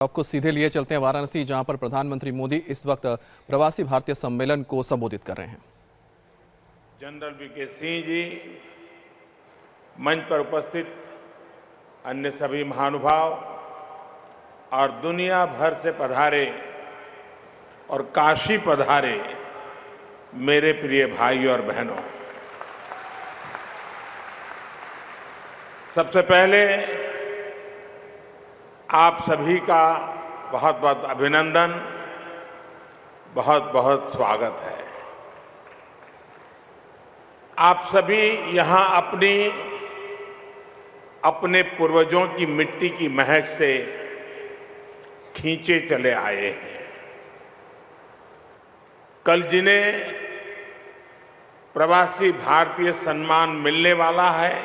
आपको सीधे लिए चलते हैं वाराणसी, जहां पर प्रधानमंत्री मोदी इस वक्त प्रवासी भारतीय सम्मेलन को संबोधित कर रहे हैं। जनरल वीके सिंह जी, मंच पर उपस्थित अन्य सभी महानुभाव और दुनिया भर से पधारे और काशी पधारे मेरे प्रिय भाई और बहनों, सबसे पहले आप सभी का बहुत बहुत अभिनंदन, बहुत बहुत स्वागत है। आप सभी यहां अपने पूर्वजों की मिट्टी की महक से खींचे चले आए हैं। कल जिन्हें प्रवासी भारतीय सम्मान मिलने वाला है,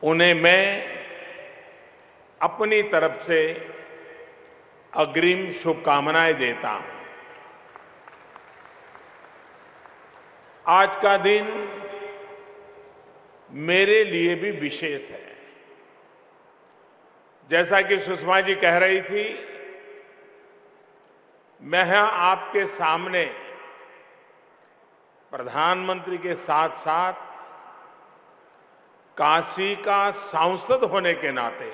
उन्हें मैं अपनी तरफ से अग्रिम शुभकामनाएं देता हूं। आज का दिन मेरे लिए भी विशेष है। जैसा कि सुषमा जी कह रही थी, मैं यहां आपके सामने प्रधानमंत्री के साथ साथ काशी का सांसद होने के नाते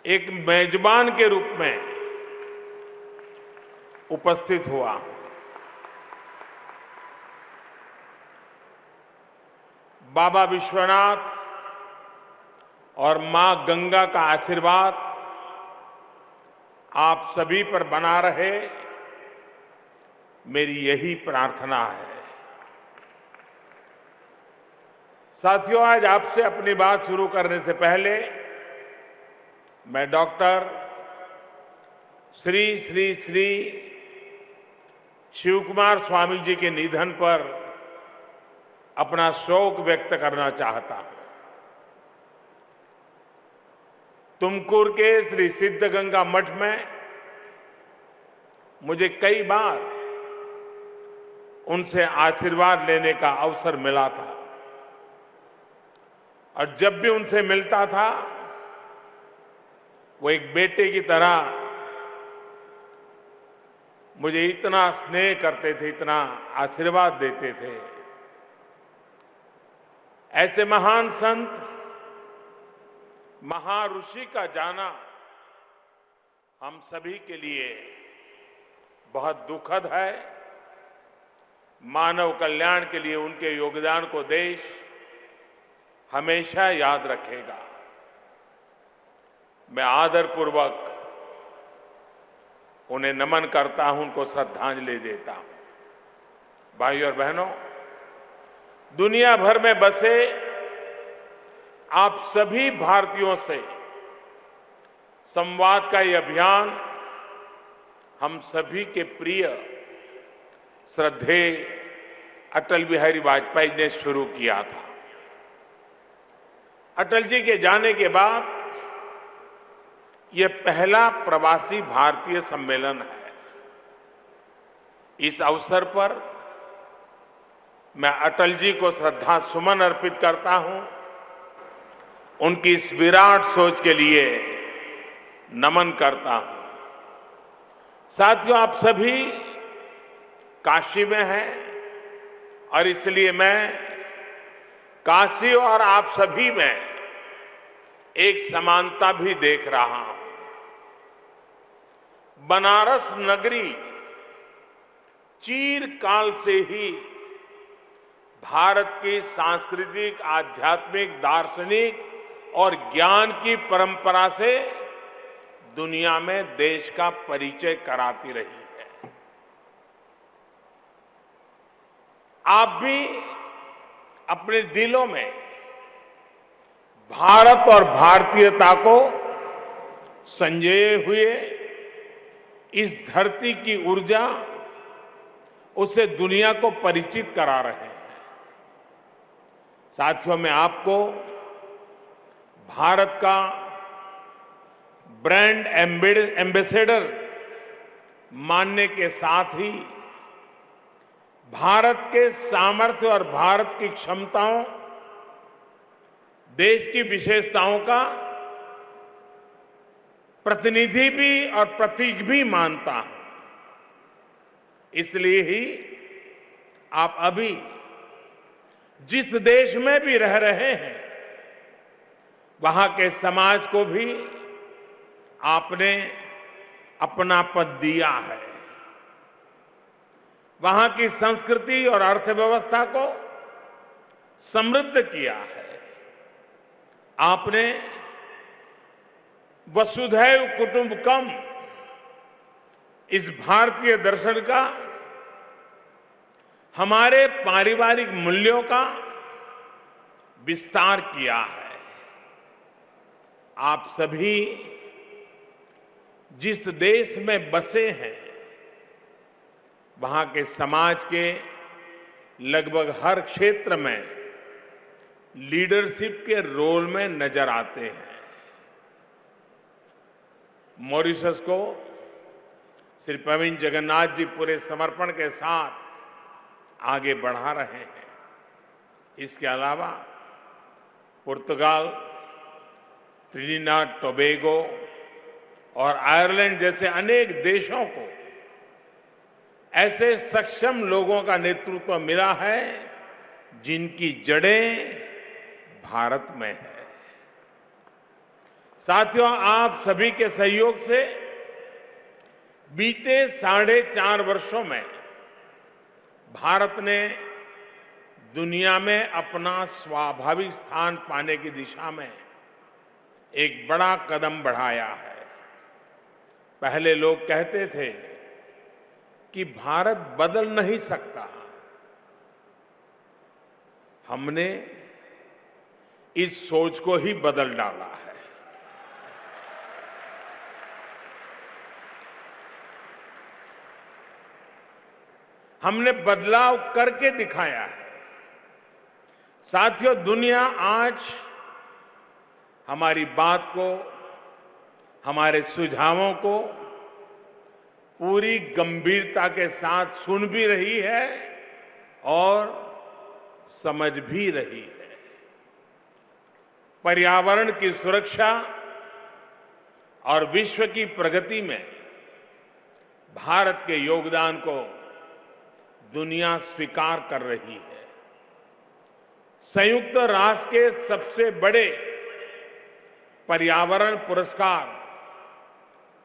एक मेजबान के रूप में उपस्थित हुआ हूं। बाबा विश्वनाथ और मां गंगा का आशीर्वाद आप सभी पर बना रहे, मेरी यही प्रार्थना है। साथियों, आज आपसे अपनी बात शुरू करने से पहले मैं डॉक्टर श्री श्री श्री शिवकुमार स्वामी जी के निधन पर अपना शोक व्यक्त करना चाहता हूं। तुमकुर के श्री सिद्धगंगा मठ में मुझे कई बार उनसे आशीर्वाद लेने का अवसर मिला था, और जब भी उनसे मिलता था, वो एक बेटे की तरह मुझे इतना स्नेह करते थे, इतना आशीर्वाद देते थे। ऐसे महान संत, महाऋषि का जाना हम सभी के लिए बहुत दुखद है। मानव कल्याण के लिए उनके योगदान को देश हमेशा याद रखेगा। मैं आदरपूर्वक उन्हें नमन करता हूं, उनको श्रद्धांजलि देता हूं। भाइयों और बहनों, दुनिया भर में बसे आप सभी भारतीयों से संवाद का ये अभियान हम सभी के प्रिय श्रद्धेय अटल बिहारी वाजपेयी ने शुरू किया था। अटल जी के जाने के बाद यह पहला प्रवासी भारतीय सम्मेलन है। इस अवसर पर मैं अटल जी को श्रद्धा सुमन अर्पित करता हूं, उनकी इस विराट सोच के लिए नमन करता हूं। साथियों, आप सभी काशी में हैं, और इसलिए मैं काशी और आप सभी में एक समानता भी देख रहा हूं। बनारस नगरी चिरकाल से ही भारत की सांस्कृतिक, आध्यात्मिक, दार्शनिक और ज्ञान की परंपरा से दुनिया में देश का परिचय कराती रही है। आप भी अपने दिलों में भारत और भारतीयता को संजोए हुए इस धरती की ऊर्जा, उसे दुनिया को परिचित करा रहे हैं। साथियों, मैं आपको भारत का ब्रांड एम्बेसडर मानने के साथ ही भारत के सामर्थ्य और भारत की क्षमताओं, देश की विशेषताओं का प्रतिनिधि भी और प्रतीक भी मानता हूं। इसलिए ही आप अभी जिस देश में भी रह रहे हैं, वहां के समाज को भी आपने अपनापन दिया है। वहां की संस्कृति और अर्थव्यवस्था को समृद्ध किया है। आपने वसुधैव कुटुंबकम इस भारतीय दर्शन का, हमारे पारिवारिक मूल्यों का विस्तार किया है। आप सभी जिस देश में बसे हैं, वहां के समाज के लगभग हर क्षेत्र में लीडरशिप के रोल में नजर आते हैं। मॉरिशस को श्री प्रवीण जगन्नाथ जी पूरे समर्पण के साथ आगे बढ़ा रहे हैं। इसके अलावा पुर्तगाल, ट्रिनिडाद टोबैगो और आयरलैंड जैसे अनेक देशों को ऐसे सक्षम लोगों का नेतृत्व मिला है जिनकी जड़ें भारत में है। साथियों, आप सभी के सहयोग से बीते 4.5 वर्षों में भारत ने दुनिया में अपना स्वाभाविक स्थान पाने की दिशा में एक बड़ा कदम बढ़ाया है। पहले लोग कहते थे कि भारत बदल नहीं सकता। हमने इस सोच को ही बदल डाला है। हमने बदलाव करके दिखाया है। साथियों, दुनिया आज हमारी बात को, हमारे सुझावों को पूरी गंभीरता के साथ सुन भी रही है और समझ भी रही है। पर्यावरण की सुरक्षा और विश्व की प्रगति में भारत के योगदान को दुनिया स्वीकार कर रही है। संयुक्त राष्ट्र के सबसे बड़े पर्यावरण पुरस्कार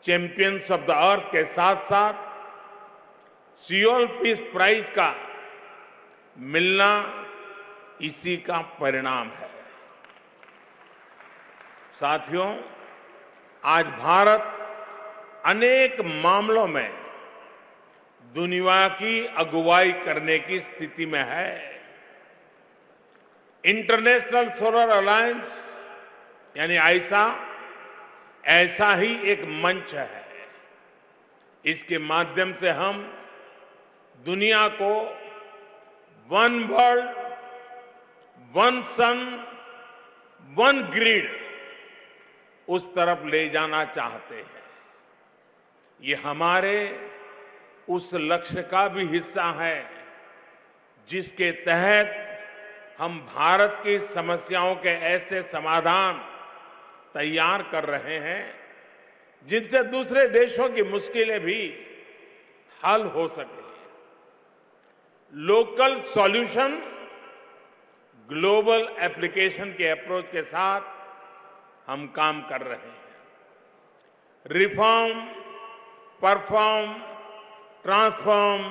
चैंपियंस ऑफ द अर्थ के साथ साथ सियोल पीस प्राइज का मिलना इसी का परिणाम है। साथियों, आज भारत अनेक मामलों में दुनिया की अगुवाई करने की स्थिति में है। इंटरनेशनल सोलर अलायंस यानी आईसा ऐसा ही एक मंच है। इसके माध्यम से हम दुनिया को वन वर्ल्ड, वन सन, वन ग्रिड उस तरफ ले जाना चाहते हैं। ये हमारे उस लक्ष्य का भी हिस्सा है जिसके तहत हम भारत की समस्याओं के ऐसे समाधान तैयार कर रहे हैं जिनसे दूसरे देशों की मुश्किलें भी हल हो सके। लोकल सॉल्यूशन ग्लोबल एप्लीकेशन के अप्रोच के साथ हम काम कर रहे हैं। रिफॉर्म, परफॉर्म, ट्रांसफॉर्म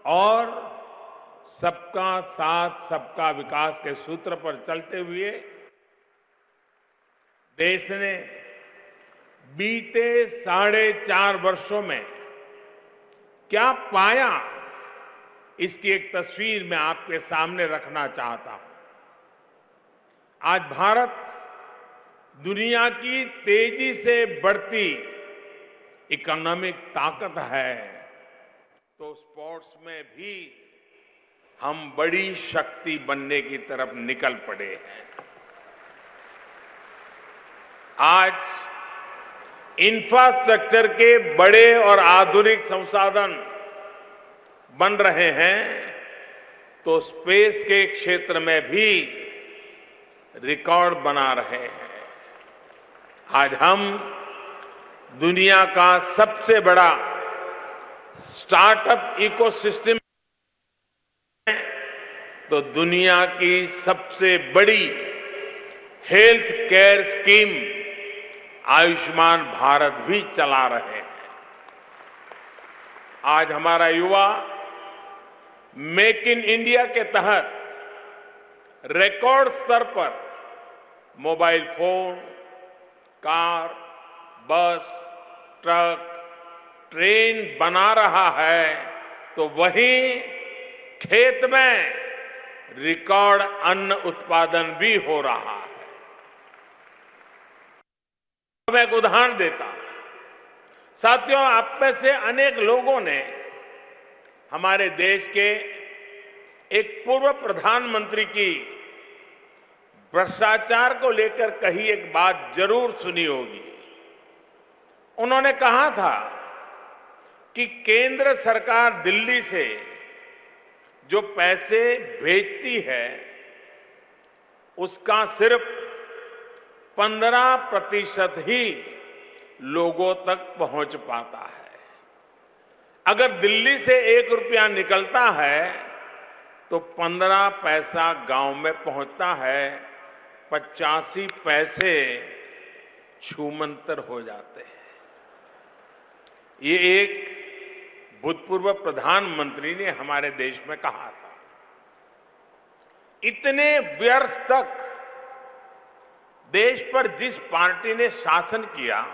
और सबका साथ सबका विकास के सूत्र पर चलते हुए देश ने बीते 4.5 वर्षों में क्या पाया, इसकी एक तस्वीर मैं आपके सामने रखना चाहता हूं। आज भारत दुनिया की तेजी से बढ़ती इकोनॉमिक ताकत है, तो स्पोर्ट्स में भी हम बड़ी शक्ति बनने की तरफ निकल पड़े हैं। आज इंफ्रास्ट्रक्चर के बड़े और आधुनिक संसाधन बन रहे हैं, तो स्पेस के क्षेत्र में भी रिकॉर्ड बना रहे हैं। आज हम दुनिया का सबसे बड़ा स्टार्टअप इकोसिस्टम है, तो दुनिया की सबसे बड़ी health care scheme Ayushman Bharat भी चला रहे हैं। आज हमारा युवा मेक इन इंडिया के तहत रिकॉर्ड स्तर पर मोबाइल फोन, कार, बस, ट्रक, ट्रेन बना रहा है, तो वहीं खेत में रिकॉर्ड अन्न उत्पादन भी हो रहा है। मैं एक उदाहरण देता हूं। साथियों, आप में से अनेक लोगों ने हमारे देश के एक पूर्व प्रधानमंत्री की भ्रष्टाचार को लेकर कही एक बात जरूर सुनी होगी। उन्होंने कहा था कि केंद्र सरकार दिल्ली से जो पैसे भेजती है उसका सिर्फ 15% ही लोगों तक पहुंच पाता है। अगर दिल्ली से 1 रुपया निकलता है तो 15 पैसा गांव में पहुंचता है, 85 पैसे छूमंतर हो जाते हैं। ये एक भूतपूर्व प्रधानमंत्री ने हमारे देश में कहा था। इतने वर्ष तक देश पर जिस पार्टी ने शासन किया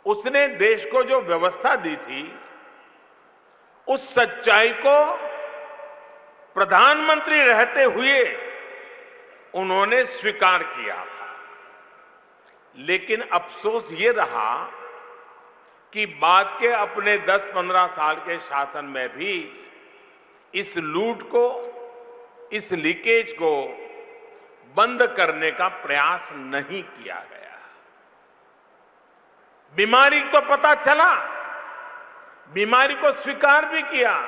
उसने देश को जो व्यवस्था दी थी उस सच्चाई को प्रधानमंत्री रहते हुए उन्होंने स्वीकार किया था। लेकिन अफसोस ये रहा कि बाद के अपने 10-15 साल के शासन में भी इस लूट को, इस लीकेज को बंद करने का प्रयास नहीं किया गया। बीमारी तो पता चला, बीमारी को स्वीकार भी किया,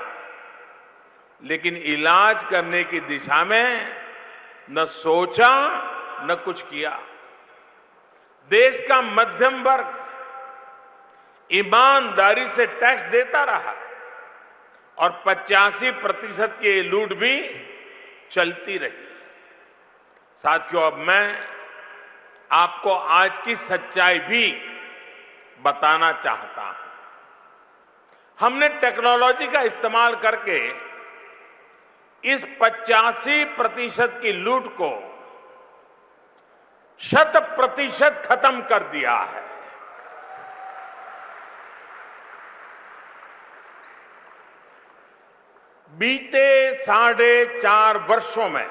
लेकिन इलाज करने की दिशा में न सोचा न कुछ किया। देश का मध्यम वर्ग ईमानदारी से टैक्स देता रहा और 85% की लूट भी चलती रही। साथियों, अब मैं आपको आज की सच्चाई भी बताना चाहता हूं। हमने टेक्नोलॉजी का इस्तेमाल करके इस 85% की लूट को 100% खत्म कर दिया है। बीते 4.5 वर्षों में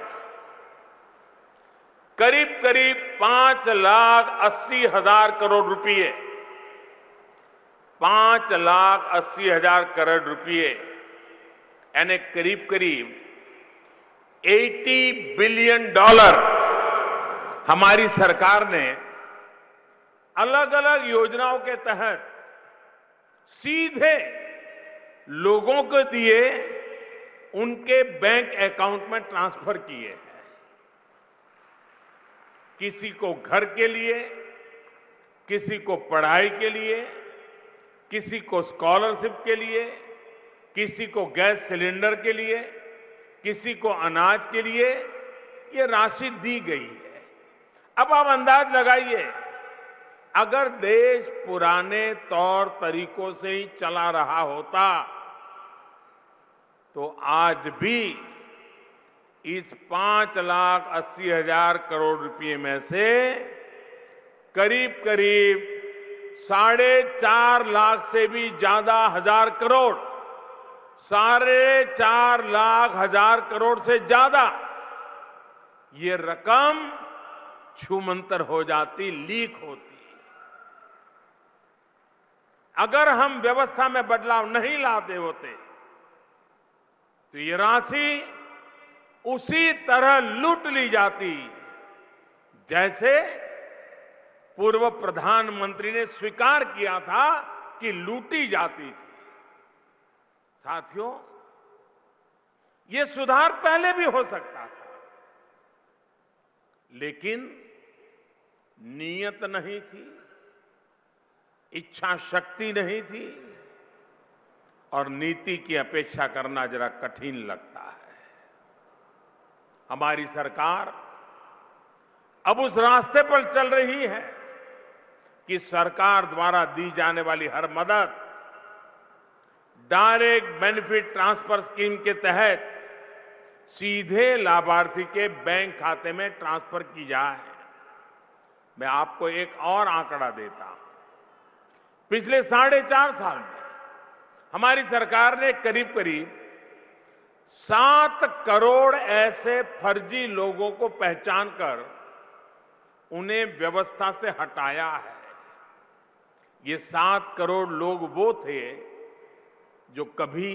करीब 5,80,000 करोड़ रुपए, 5,80,000 करोड़ रुपए यानी करीब 80 बिलियन डॉलर हमारी सरकार ने अलग अलग योजनाओं के तहत सीधे लोगों को दिए, उनके बैंक अकाउंट में ट्रांसफर किए हैं। किसी को घर के लिए, किसी को पढ़ाई के लिए, किसी को स्कॉलरशिप के लिए, किसी को गैस सिलेंडर के लिए, किसी को अनाज के लिए ये राशि दी गई है। अब आप अंदाज लगाइए, अगर देश पुराने तौर तरीकों से ही चला रहा होता तो आज भी इस 5,80,000 करोड़ रुपए में से करीब 4.5 लाख से भी ज्यादा हजार करोड़, 4.5 करोड़ से ज्यादा ये रकम छूमंतर हो जाती, लीक होती। अगर हम व्यवस्था में बदलाव नहीं लाते होते तो ये राशि उसी तरह लूट ली जाती जैसे पूर्व प्रधानमंत्री ने स्वीकार किया था कि लूटी जाती थी। साथियों, ये सुधार पहले भी हो सकता था, लेकिन नीयत नहीं थी, इच्छा शक्ति नहीं थी और नीति की अपेक्षा करना जरा कठिन लगता है। हमारी सरकार अब उस रास्ते पर चल रही है कि सरकार द्वारा दी जाने वाली हर मदद डायरेक्ट बेनिफिट ट्रांसफर स्कीम के तहत सीधे लाभार्थी के बैंक खाते में ट्रांसफर की जाए। मैं आपको एक और आंकड़ा देता हूं। पिछले 4.5 साल में हमारी सरकार ने करीब करीब 7 करोड़ ऐसे फर्जी लोगों को पहचान कर उन्हें व्यवस्था से हटाया है। ये 7 करोड़ लोग वो थे जो कभी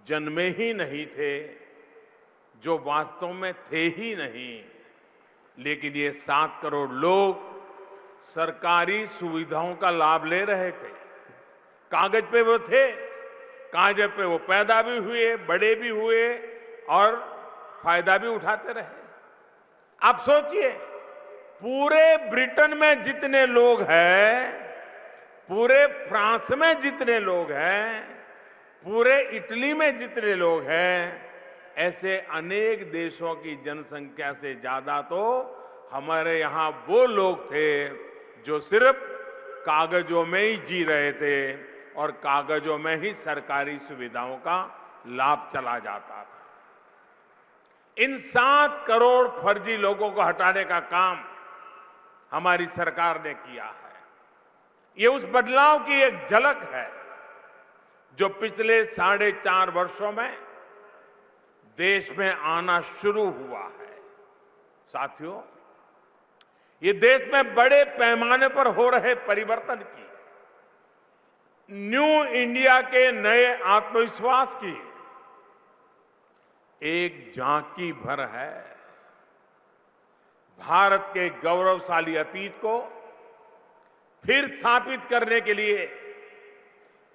जन्मे ही नहीं थे, जो वास्तव में थे ही नहीं, लेकिन ये 7 करोड़ लोग सरकारी सुविधाओं का लाभ ले रहे थे। कागज पे वो थे, कागज पे वो पैदा भी हुए, बड़े भी हुए और फायदा भी उठाते रहे। आप सोचिए, पूरे ब्रिटेन में जितने लोग हैं, पूरे फ्रांस में जितने लोग हैं, पूरे इटली में जितने लोग हैं, ऐसे अनेक देशों की जनसंख्या से ज्यादा तो हमारे यहां वो लोग थे जो सिर्फ कागजों में ही जी रहे थे और कागजों में ही सरकारी सुविधाओं का लाभ चला जाता था। इन 7 करोड़ फर्जी लोगों को हटाने का काम हमारी सरकार ने किया है। ये उस बदलाव की एक झलक है जो पिछले 4.5 वर्षों में देश में आना शुरू हुआ है। साथियों, ये देश में बड़े पैमाने पर हो रहे परिवर्तन की, न्यू इंडिया के नए आत्मविश्वास की एक झांकी भर है। भारत के गौरवशाली अतीत को फिर स्थापित करने के लिए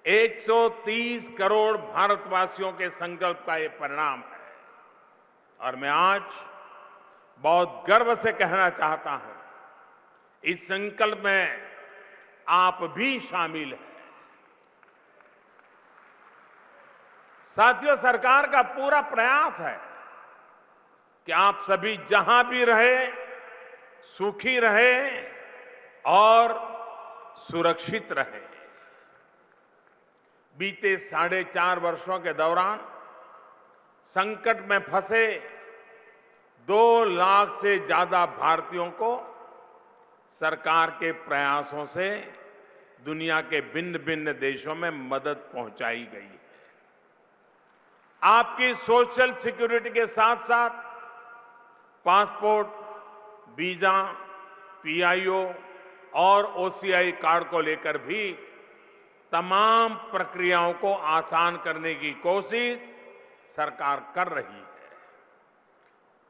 130 करोड़ भारतवासियों के संकल्प का ये परिणाम है। और मैं आज बहुत गर्व से कहना चाहता हूं, इस संकल्प में आप भी शामिल हैं। साथियों, सरकार का पूरा प्रयास है कि आप सभी जहां भी रहे, सुखी रहे और सुरक्षित रहे। बीते 4.5 वर्षों के दौरान संकट में फंसे 2 लाख से ज्यादा भारतीयों को सरकार के प्रयासों से दुनिया के भिन्न भिन्न देशों में मदद पहुंचाई गई है। आपकी सोशल सिक्योरिटी के साथ साथ पासपोर्ट, वीजा, पीआईओ और ओसीआई कार्ड को लेकर भी तमाम प्रक्रियाओं को आसान करने की कोशिश सरकार कर रही है।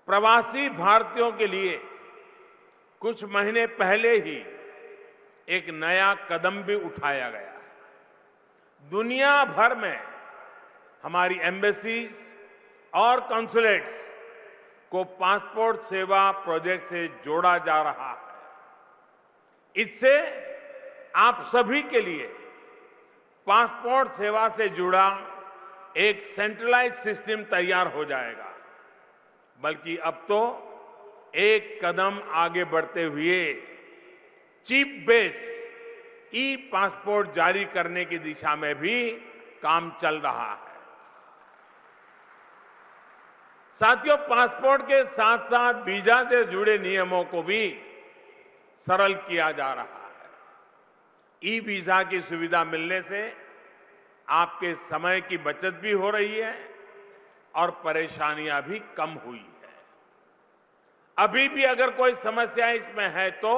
प्रवासी भारतीयों के लिए कुछ महीने पहले ही एक नया कदम भी उठाया गया है। दुनिया भर में हमारी एम्बेसीज और कॉन्सुलेट्स को पासपोर्ट सेवा प्रोजेक्ट से जोड़ा जा रहा है। इससे आप सभी के लिए पासपोर्ट सेवा से जुड़ा एक सेंट्रलाइज्ड सिस्टम तैयार हो जाएगा। बल्कि अब तो एक कदम आगे बढ़ते हुए चिप बेस ई पासपोर्ट जारी करने की दिशा में भी काम चल रहा है। साथियों, पासपोर्ट के साथ साथ वीजा से जुड़े नियमों को भी सरल किया जा रहा है। ई वीजा की सुविधा मिलने से आपके समय की बचत भी हो रही है और परेशानियां भी कम हुई है। अभी भी अगर कोई समस्या इसमें है तो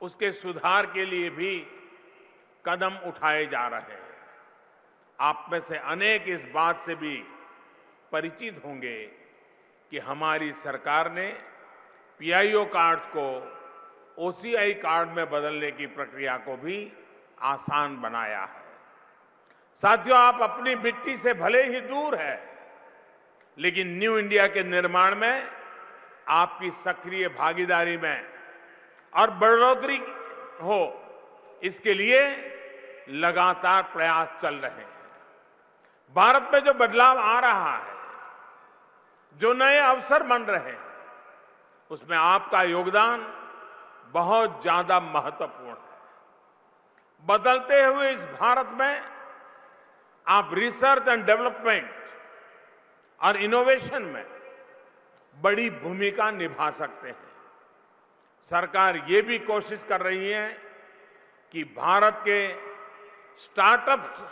उसके सुधार के लिए भी कदम उठाए जा रहे हैं। आप में से अनेक इस बात से भी परिचित होंगे कि हमारी सरकार ने पीआईओ कार्ड को ओसीआई कार्ड में बदलने की प्रक्रिया को भी आसान बनाया है। साथियों, आप अपनी मिट्टी से भले ही दूर है, लेकिन न्यू इंडिया के निर्माण में आपकी सक्रिय भागीदारी में और बढ़ोतरी हो, इसके लिए लगातार प्रयास चल रहे हैं। भारत में जो बदलाव आ रहा है, जो नए अवसर बन रहे हैं, उसमें आपका योगदान बहुत ज्यादा महत्वपूर्ण है। बदलते हुए इस भारत में आप रिसर्च एंड डेवलपमेंट और इनोवेशन में बड़ी भूमिका निभा सकते हैं। सरकार ये भी कोशिश कर रही है कि भारत के स्टार्टअप्स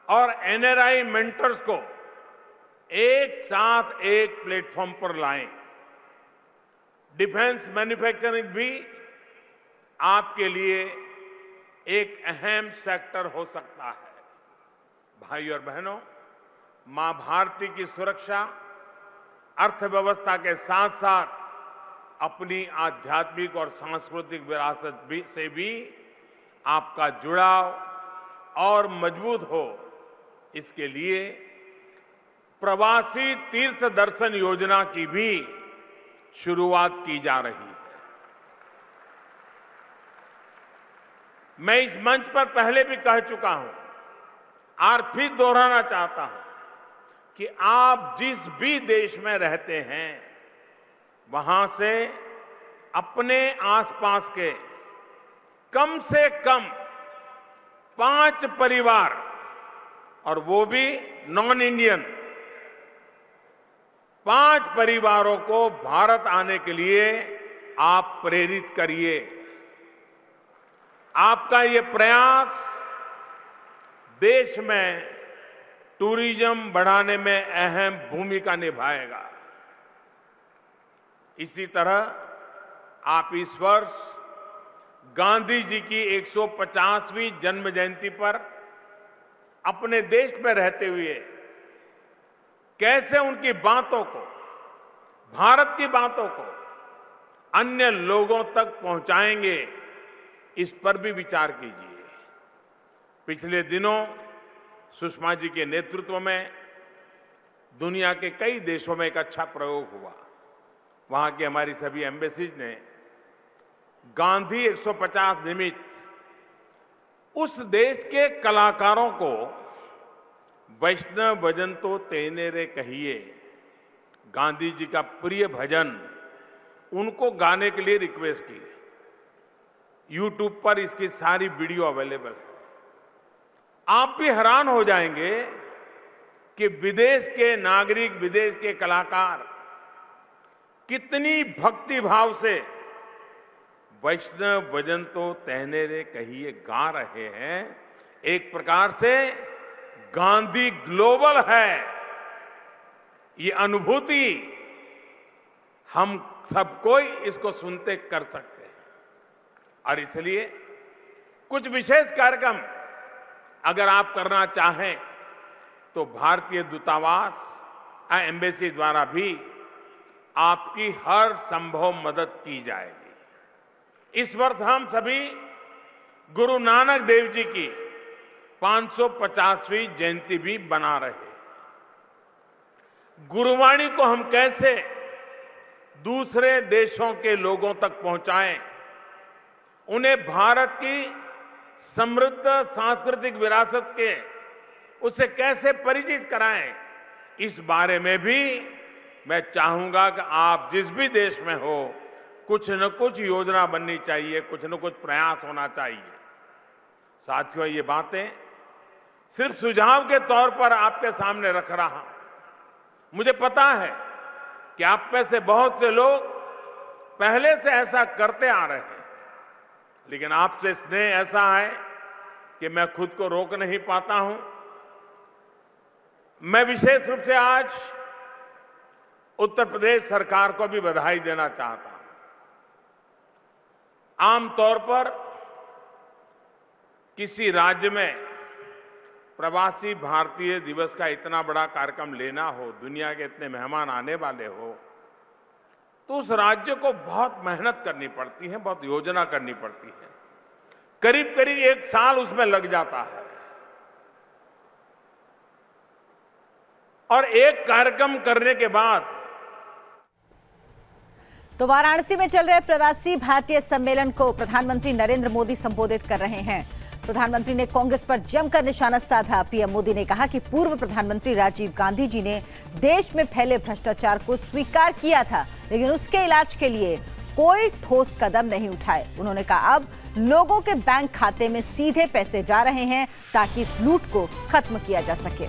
और एनआरआई मेंटर्स को एक साथ एक प्लेटफॉर्म पर लाएं। डिफेंस मैन्युफैक्चरिंग भी आपके लिए एक अहम सेक्टर हो सकता है। भाइयों और बहनों, मां भारती की सुरक्षा अर्थव्यवस्था के साथ साथ अपनी आध्यात्मिक और सांस्कृतिक विरासत से भी आपका जुड़ाव और मजबूत हो, इसके लिए प्रवासी तीर्थ दर्शन योजना की भी शुरुआत की जा रही है। मैं इस मंच पर पहले भी कह चुका हूं और फिर दोहराना चाहता हूं कि आप जिस भी देश में रहते हैं, वहां से अपने आसपास के कम से कम 5 परिवार, और वो भी नॉन इंडियन, 5 परिवारों को भारत आने के लिए आप प्रेरित करिए। आपका ये प्रयास देश में टूरिज्म बढ़ाने में अहम भूमिका निभाएगा। इसी तरह आप इस वर्ष गांधी जी की 150वीं जन्म जयंती पर अपने देश में रहते हुए कैसे उनकी बातों को, भारत की बातों को अन्य लोगों तक पहुंचाएंगे, इस पर भी विचार कीजिए। पिछले दिनों सुषमा जी के नेतृत्व में दुनिया के कई देशों में एक अच्छा प्रयोग हुआ। वहां की हमारी सभी एम्बेसीज ने गांधी 150 निमित्त उस देश के कलाकारों को वैष्णव भजन तो तेने रे कहिए, गांधी जी का प्रिय भजन, उनको गाने के लिए रिक्वेस्ट की। YouTube पर इसकी सारी वीडियो अवेलेबल है। आप भी हैरान हो जाएंगे कि विदेश के नागरिक, विदेश के कलाकार कितनी भक्ति भाव से वैष्णव भजन तो तहने रे कहिए गा रहे हैं। एक प्रकार से गांधी ग्लोबल है। ये अनुभूति हम सब कोई इसको सुनते कर सकते हैं। और इसलिए कुछ विशेष कार्यक्रम अगर आप करना चाहें तो भारतीय दूतावास, एम्बेसी द्वारा भी आपकी हर संभव मदद की जाएगी। इस वर्ष हम सभी गुरु नानक देव जी की 550वीं जयंती भी बना रहे हैं। गुरुवाणी को हम कैसे दूसरे देशों के लोगों तक पहुंचाएं, उन्हें भारत की समृद्ध सांस्कृतिक विरासत के उससे कैसे परिचित कराएं, इस बारे में भी मैं चाहूंगा कि आप जिस भी देश में हो, कुछ न कुछ योजना बननी चाहिए, कुछ न कुछ प्रयास होना चाहिए। साथियों, ये बातें सिर्फ सुझाव के तौर पर आपके सामने रख रहा हूं। मुझे पता है कि आप में से बहुत से लोग पहले से ऐसा करते आ रहे हैं, लेकिन आपसे स्नेह ऐसा है कि मैं खुद को रोक नहीं पाता हूं। मैं विशेष रूप से आज उत्तर प्रदेश सरकार को भी बधाई देना चाहता हूं। आमतौर पर किसी राज्य में प्रवासी भारतीय दिवस का इतना बड़ा कार्यक्रम लेना हो, दुनिया के इतने मेहमान आने वाले हो, तो उस राज्य को बहुत मेहनत करनी पड़ती है, बहुत योजना करनी पड़ती है। करीब करीब 1 साल उसमें लग जाता है। और एक कार्यक्रम करने के बाद तो वाराणसी में चल रहे प्रवासी भारतीय सम्मेलन को प्रधानमंत्री नरेंद्र मोदी संबोधित कर रहे हैं। प्रधानमंत्री ने कांग्रेस पर जमकर निशाना साधा। पीएम मोदी ने कहा कि पूर्व प्रधानमंत्री राजीव गांधी जी ने देश में फैले भ्रष्टाचार को स्वीकार किया था, लेकिन उसके इलाज के लिए कोई ठोस कदम नहीं उठाए। उन्होंने कहा अब लोगों के बैंक खाते में सीधे पैसे जा रहे हैं ताकि इस लूट को खत्म किया जा सके।